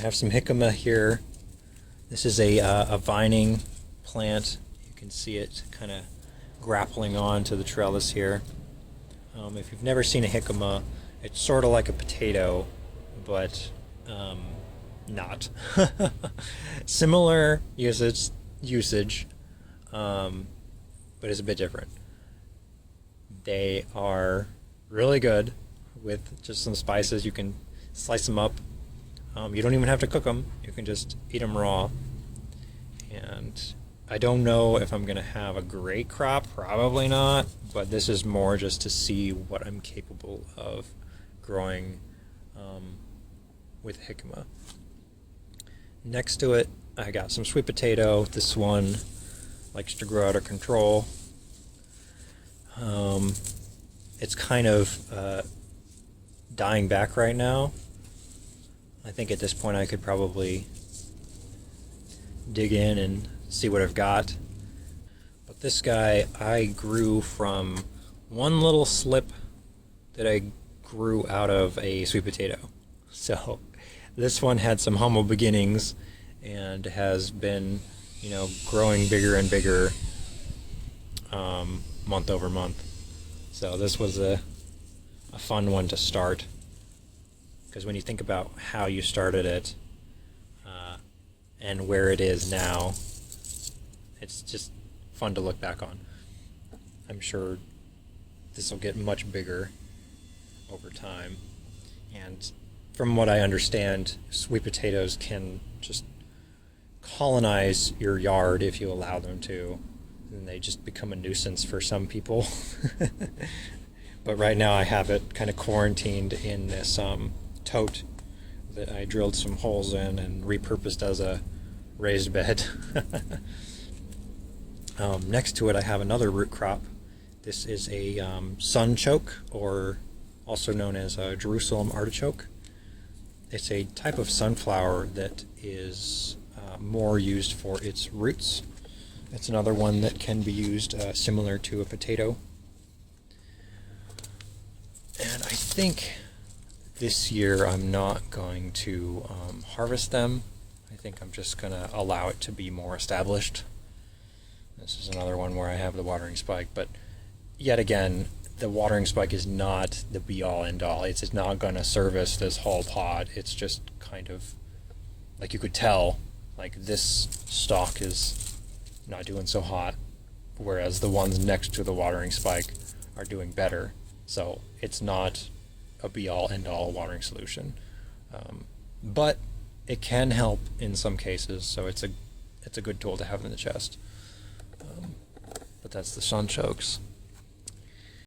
have some jicama here. This is a vining plant. You can see it kind of grappling on to the trellis here. If you've never seen a jicama, it's sort of like a potato, but not. Similar usage, but it's a bit different. They are really good with just some spices. You can slice them up. You don't even have to cook them. You can just eat them raw. And I don't know if I'm going to have a great crop. Probably not. But this is more just to see what I'm capable of growing with jicama. Next to it, I got some sweet potato. This one likes to grow out of control. It's kind of dying back right now. I think at this point I could probably dig in and see what I've got. But this guy I grew from one little slip that I grew out of a sweet potato. So this one had some humble beginnings and has been, growing bigger and bigger month over month. So this was a fun one to start, because when you think about how you started it and where it is now, it's just fun to look back on. I'm sure this will get much bigger over time, and from what I understand, sweet potatoes can just colonize your yard if you allow them to, and they just become a nuisance for some people. But right now I have it kind of quarantined in this tote that I drilled some holes in and repurposed as a raised bed. Next to it I have another root crop. This is a sunchoke, or also known as a Jerusalem artichoke. It's a type of sunflower that is more used for its roots. It's another one that can be used similar to a potato. And I think this year I'm not going to harvest them. I think I'm just going to allow it to be more established. This is another one where I have the watering spike, but yet again, the watering spike is not the be-all end-all. It's not going to service this whole pod. It's just kind of, like, you could tell, like, this stalk is not doing so hot, whereas the ones next to the watering spike are doing better. So it's not a be-all end-all watering solution, but it can help in some cases. So it's a good tool to have in the chest. But that's the sunchokes.